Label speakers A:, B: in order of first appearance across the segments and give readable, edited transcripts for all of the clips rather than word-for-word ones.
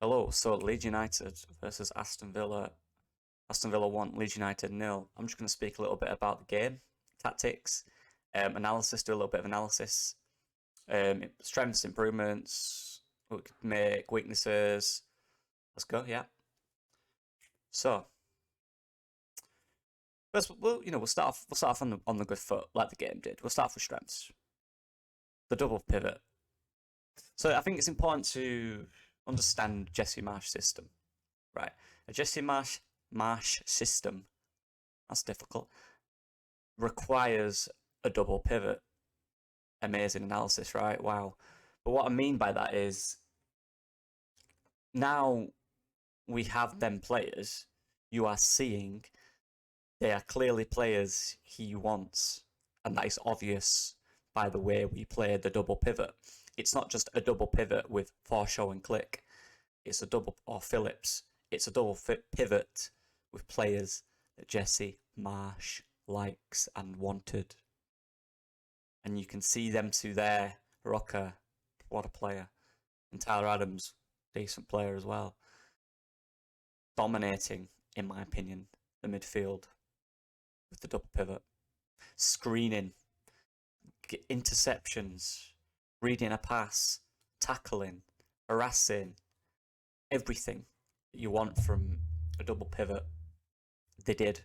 A: Hello, so Leeds United versus Aston Villa. Aston Villa 1, Leeds United nil. I'm just going to speak a little bit about the game, tactics, analysis, do a little bit of analysis, strengths, improvements, what we could make, weaknesses. Let's go, yeah. So, first, we'll start off on the good foot, like the game did. We'll start off with strengths. The double pivot. So I think it's important to understand Jesse Marsh's system, right? A Jesse Marsh system, that's difficult, requires a double pivot. Amazing analysis, right? Wow. But what I mean by that is now we have them players, you are seeing they are clearly players he wants, and that is obvious by the way we play the double pivot. It's not just a double pivot with Forshaw and Click. It's a double, or Phillips. It's a double pivot with players that Jesse Marsh likes and wanted. And you can see them two there. Rocker, what a player. And Tyler Adams, decent player as well. Dominating, in my opinion, the midfield with the double pivot. Screening, interceptions, reading a pass, tackling, harassing, everything that you want from a double pivot. They did.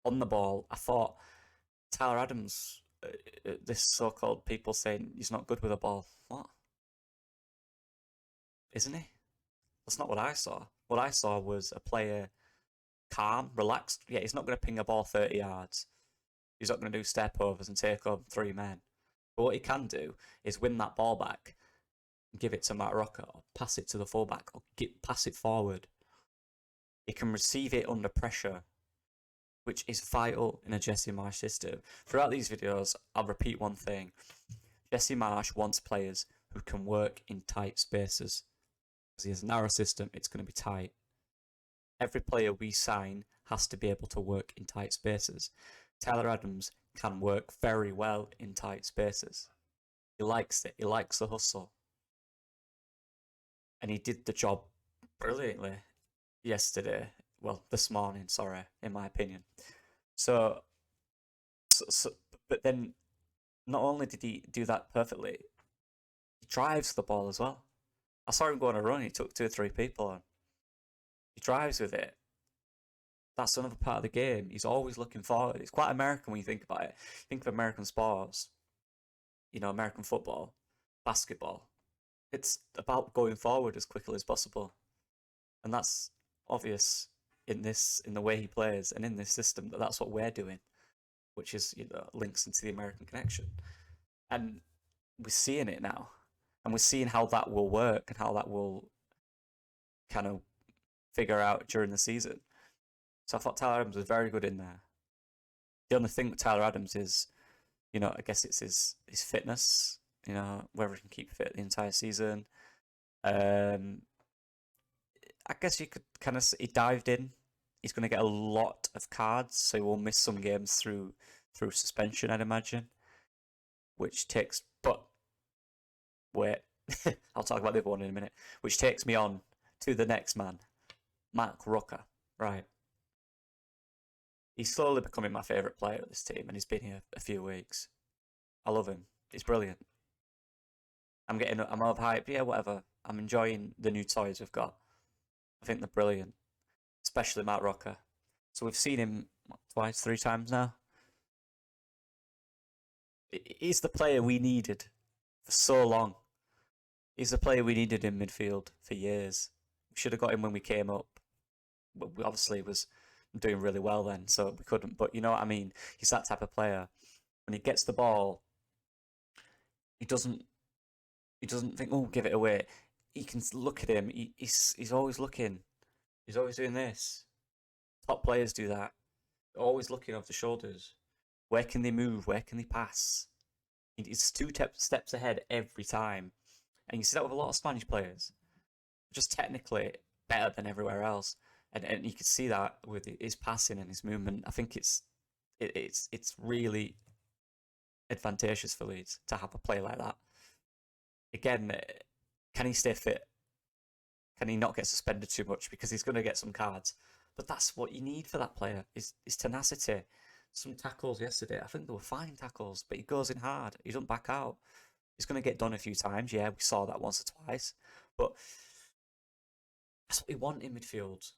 A: On the ball, I thought Tyler Adams, this so-called people saying he's not good with a ball. What? Isn't he? That's not what I saw. What I saw was a player calm, relaxed. Yeah, he's not going to ping a ball 30 yards. He's not going to do step overs and take on three men. But what he can do is win that ball back, give it to Matt Rocker, or pass it to the fullback, or pass it forward. He can receive it under pressure, which is vital in a Jesse Marsh system. Throughout these videos, I'll repeat one thing. Jesse Marsh wants players who can work in tight spaces. Because he has a narrow system, it's going to be tight. Every player we sign has to be able to work in tight spaces. Tyler Adams can work very well in tight spaces. He likes it. He likes the hustle. And he did the job brilliantly yesterday. Well, this morning, sorry, in my opinion. So, but then not only did he do that perfectly, he drives the ball as well. I saw him go on a run. He took two or three people on. He drives with it. That's another part of the game. He's always looking forward. It's quite American when you think about it. Think of American sports, American football, basketball. It's about going forward as quickly as possible. And that's obvious in the way he plays and in this system that that's what we're doing, which is, links into the American connection. And we're seeing it now. And we're seeing how that will work and how that will kind of figure out during the season. So I thought Tyler Adams was very good in there. The only thing with Tyler Adams is, I guess it's his fitness, whether he can keep fit the entire season. I guess you could kind of he dived in. He's going to get a lot of cards, so he will miss some games through suspension, I'd imagine. Which takes, but wait, I'll talk about the other one in a minute. Which takes me on to the next man, Mark Rucker. Right. He's slowly becoming my favourite player of this team, and he's been here a few weeks. I love him. He's brilliant. I'm overhyped. Yeah, whatever. I'm enjoying the new toys we've got. I think they're brilliant, especially Matt Rocker. So we've seen him twice, three times now. He's the player we needed for so long. He's the player we needed in midfield for years. We should have got him when we came up. But we obviously was doing really well then, so we couldn't. But you know what I mean? He's that type of player. When he gets the ball, he doesn't think, oh, give it away. You can look at him. He's always looking. He's always doing this. Top players do that. They're always looking over the shoulders. Where can they move? Where can they pass? He's two steps ahead every time. And you see that with a lot of Spanish players. Just technically better than everywhere else. And you can see that with his passing and his movement. I think it's really advantageous for Leeds to have a player like that. Again, can he stay fit? Can he not get suspended too much because he's going to get some cards? But that's what you need for that player is tenacity. Some tackles yesterday, I think they were fine tackles, but he goes in hard. He doesn't back out. He's going to get done a few times. Yeah, we saw that once or twice. But that's what we want in midfield.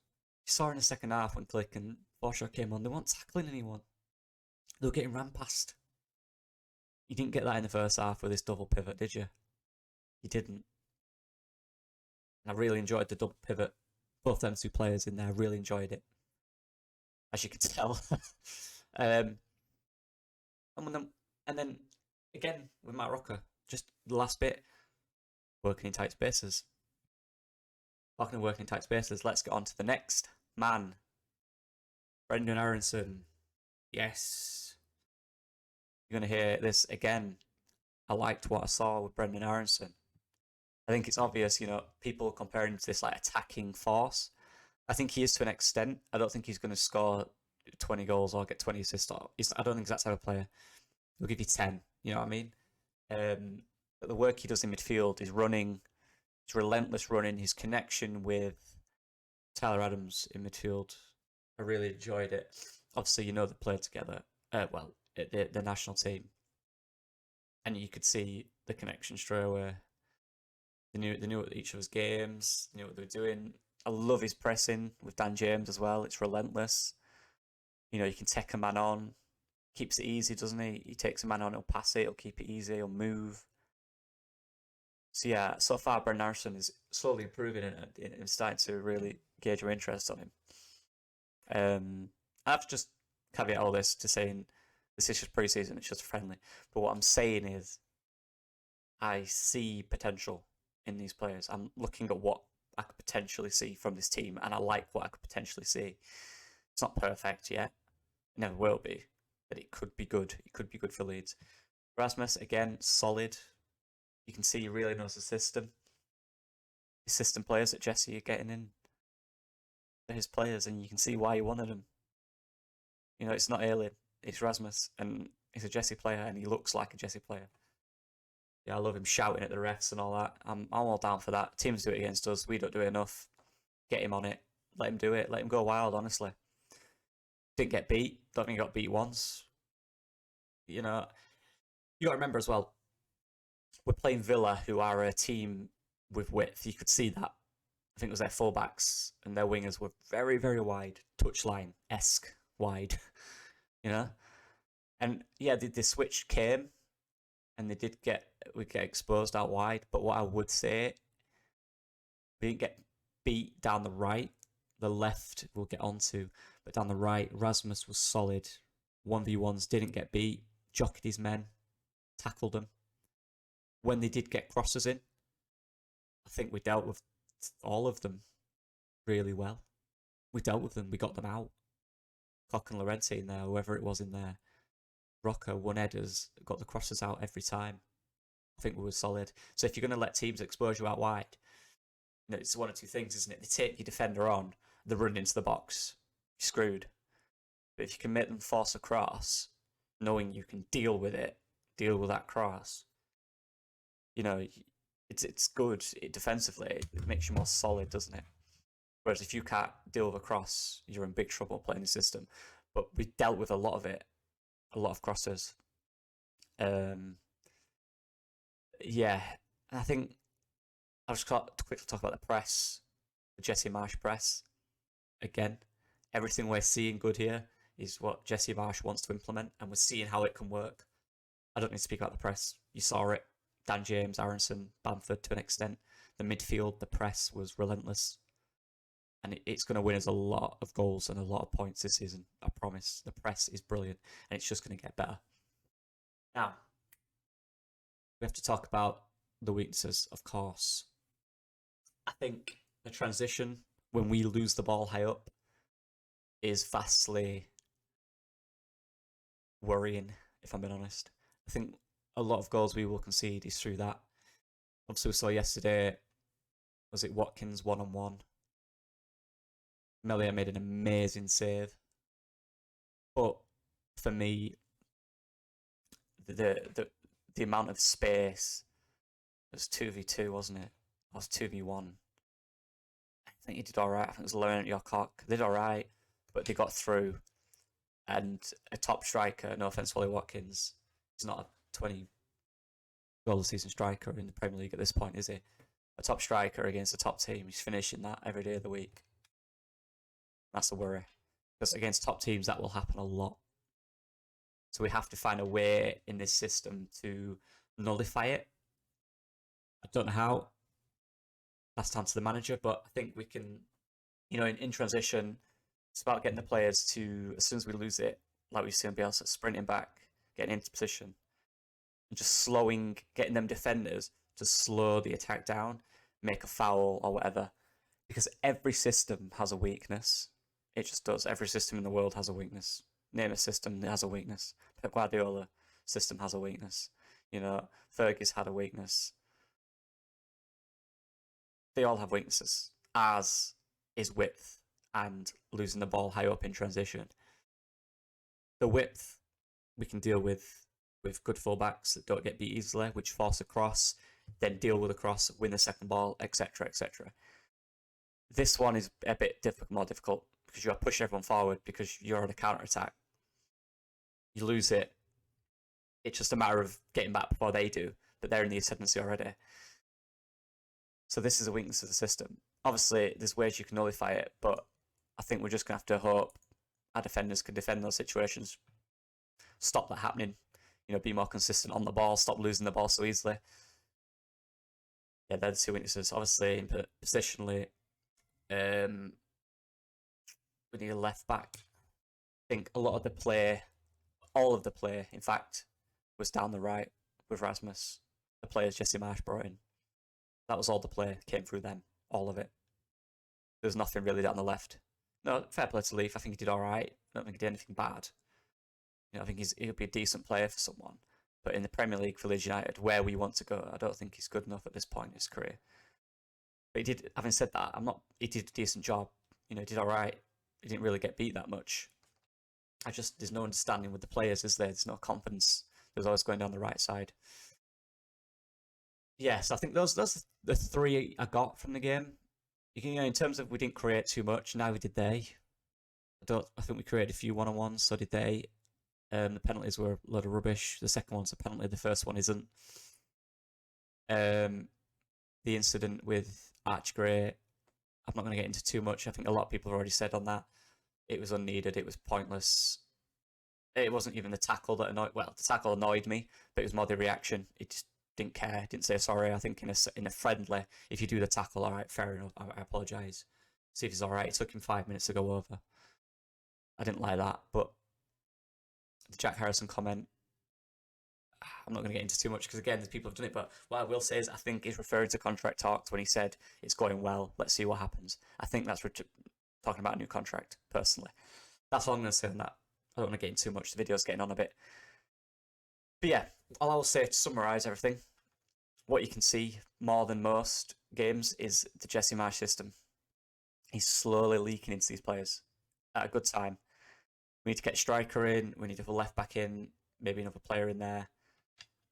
A: You saw in the second half when Click and Forshaw came on, they weren't tackling anyone. They were getting ran past. You didn't get that in the first half with this double pivot, did you? You didn't. And I really enjoyed the double pivot. Both them two players in there, really enjoyed it. As you can tell. and then again with Matt Rocker, just the last bit, working in tight spaces. Talking of working in tight spaces, let's get on to the next man. Brendon Erinson. Yes. You're going to hear this again. I liked what I saw with Brendon Erinson. I think it's obvious, people comparing him to this like attacking force. I think he is to an extent. I don't think he's going to score 20 goals or get 20 assists. I don't think he's that type of player. He'll give you 10, you know what I mean? But the work he does in midfield, his running, his relentless running, his connection with Tyler Adams in midfield, I really enjoyed it. Obviously, they played together, the national team. And you could see the connection straight away. They knew each other's games, they knew what they were doing. I love his pressing with Dan James as well. It's relentless. You can take a man on. Keeps it easy, doesn't he? He takes a man on, he'll pass it, he'll keep it easy, he'll move. So yeah, so far Brendon Erinson is slowly improving and starting to really gauge your interest on him. I have to just caveat all this to saying this is just pre-season, it's just friendly. But what I'm saying is I see potential in these players. I'm looking at what I could potentially see from this team, and I like what I could potentially see. It's not perfect yet. It never will be. But it could be good. It could be good for Leeds. Rasmus, again, solid. You can see he really knows the system. His system players that Jesse are getting in. They're his players, and you can see why he wanted them. It's not Alien. It's Rasmus, and he's a Jesse player, and he looks like a Jesse player. Yeah, I love him shouting at the refs and all that. I'm all down for that. Teams do it against us. We don't do it enough. Get him on it. Let him do it. Let him go wild, honestly. Didn't get beat. Don't think he got beat once. You got to remember as well, we're playing Villa, who are a team with width. You could see that. I think it was their fullbacks and their wingers were very, very wide. Touchline-esque wide. And yeah, the switch came and we get exposed out wide. But what I would say, we didn't get beat down the right. The left we'll get onto, but down the right, Rasmus was solid. 1v1s, didn't get beat, jockeyed his men, tackled them. When they did get crosses in, I think we dealt with all of them really well. We dealt with them, we got them out. Cock and Llorente in there, whoever it was in there. Rocco won headers, got the crosses out every time. I think we were solid. So if you're going to let teams expose you out wide, it's one of two things, isn't it? They take your defender on, they run into the box, you're screwed. But if you can make them force a cross, knowing you can deal with that cross, it's good. Defensively, it makes you more solid, doesn't it? Whereas if you can't deal with a cross, you're in big trouble playing the system. But we dealt with a lot of it, a lot of crosses. Yeah, and I think I'll just quickly talk about the press, the Jesse Marsh press. Again, everything we're seeing good here is what Jesse Marsh wants to implement, and we're seeing how it can work. I don't need to speak about the press. You saw it. Dan James, Erinson, Bamford to an extent. The midfield, the press was relentless. And it's going to win us a lot of goals and a lot of points this season. I promise. The press is brilliant, and it's just going to get better. Now, we have to talk about the weaknesses, of course. I think the transition, when we lose the ball high up, is vastly worrying, if I'm being honest. I think a lot of goals we will concede is through that. Obviously, we saw yesterday, was it Watkins 1-on-1? Melia made an amazing save. But for me, the amount of space, it was 2v2, wasn't it? Or was 2v1. think he did all right. I think it was Laurent Yorcock. They did all right, but they got through. And a top striker, no offense, Wally Watkins, he's not a 20 goal a season striker in the Premier League at this point, is he? A top striker against a top team, he's finishing that every day of the week. That's a worry. Because against top teams, that will happen a lot. So we have to find a way in this system to nullify it. I don't know how. That's down to the manager, but I think we can, in transition, it's about getting the players to, as soon as we lose it, like we've seen Bielsa, sprinting back, getting into position, and just getting them defenders to slow the attack down, make a foul or whatever. Because every system has a weakness. It just does. Every system in the world has a weakness. Name a system that has a weakness. Pep Guardiola system has a weakness. Fergie's had a weakness. They all have weaknesses, as is width and losing the ball high up in transition. The width we can deal with good fullbacks that don't get beat easily, which force a cross, then deal with a cross, win the second ball, etc., etc. This one is a bit more difficult because you are pushing everyone forward because you're on a counter-attack. You lose it. It's just a matter of getting back before they do, but they're in the ascendancy already. So this is a weakness of the system. Obviously, there's ways you can nullify it, but I think we're just going to have to hope our defenders can defend those situations, stop that happening, be more consistent on the ball, stop losing the ball so easily. Yeah, they're the two weaknesses. Obviously, positionally, we need a left back. I think a lot of the play, all of the play, in fact, was down the right with Rasmus. The players Jesse Marsch brought in. That was all the play, came through them, all of it. There's nothing really down the left. No, fair play to Leaf. I think he did all right. I don't think he did anything bad. I think he'll be a decent player for someone. But in the Premier League for Leeds United, where we want to go, I don't think he's good enough at this point in his career. But he did, having said that, he did a decent job. He did all right. He didn't really get beat that much. There's no understanding with the players, is there? There's no confidence. There's always going down the right side. Yes, I think those are the three I got from the game. In terms of we didn't create too much, neither did they. I think we created a few one-on-ones, so did they. The penalties were a load of rubbish. The second one's a penalty, the first one isn't. The incident with Archgray, I'm not going to get into too much. I think a lot of people have already said on that. It was unneeded, it was pointless. It wasn't even the tackle that the tackle annoyed me, but it was more the reaction. It just didn't care, didn't say sorry. I think in a friendly, if you do the tackle, all right, fair enough, I apologise. See if he's all right. It took him 5 minutes to go over. I didn't like that, but the Jack Harrison comment, I'm not going to get into too much because, again, there's people who've done it, but what I will say is I think he's referring to contract talks when he said it's going well, let's see what happens. I think that's talking about a new contract, personally. That's all I'm going to say on that. I don't want to get into too much. The video's getting on a bit. But yeah, all I will say to summarise everything, what you can see more than most games is the Jesse Marsch system. He's slowly leaking into these players at a good time. We need to get a striker in, we need to have a left back in, maybe another player in there,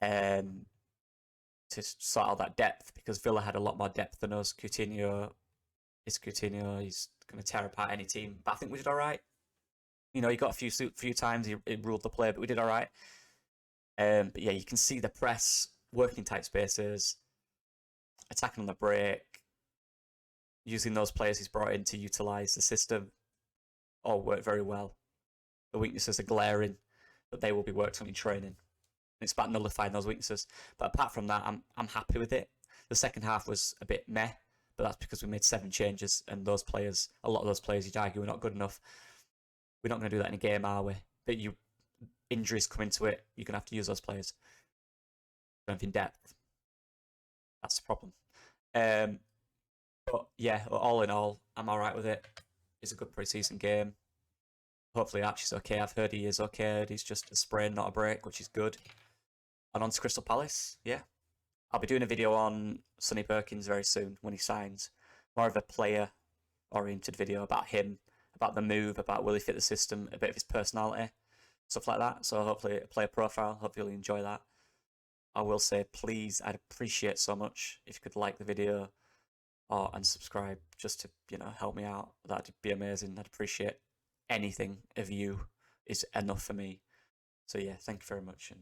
A: to sort out that depth, because Villa had a lot more depth than us. Coutinho, he's going to tear apart any team, but I think we did all right. He got a few times, he ruled the play, but we did all right. But yeah, you can see the press, working in tight spaces, attacking on the break, using those players he's brought in to utilise the system, all work very well. The weaknesses are glaring, but they will be worked on in training. It's about nullifying those weaknesses. But apart from that, I'm happy with it. The second half was a bit meh, but that's because we made 7 changes, and a lot of those players, you'd argue, are not good enough. We're not going to do that in a game, are we? But injuries come into it, you're going to have to use those players. Don't have in depth. That's the problem. But yeah, all in all, I'm alright with it. It's a good pre-season game. Hopefully Archie's okay. I've heard he is okay. He's just a sprain, not a break, which is good. And on to Crystal Palace, yeah. I'll be doing a video on Sonny Perkins very soon when he signs. More of a player-oriented video about him, about the move, about will he fit the system, a bit of his personality, stuff like that. So hopefully a player profile. Hope you'll enjoy that. I will say, please, I'd appreciate so much if you could like the video and subscribe just to, help me out. That'd be amazing. I'd appreciate anything of you is enough for me. So yeah, thank you very much and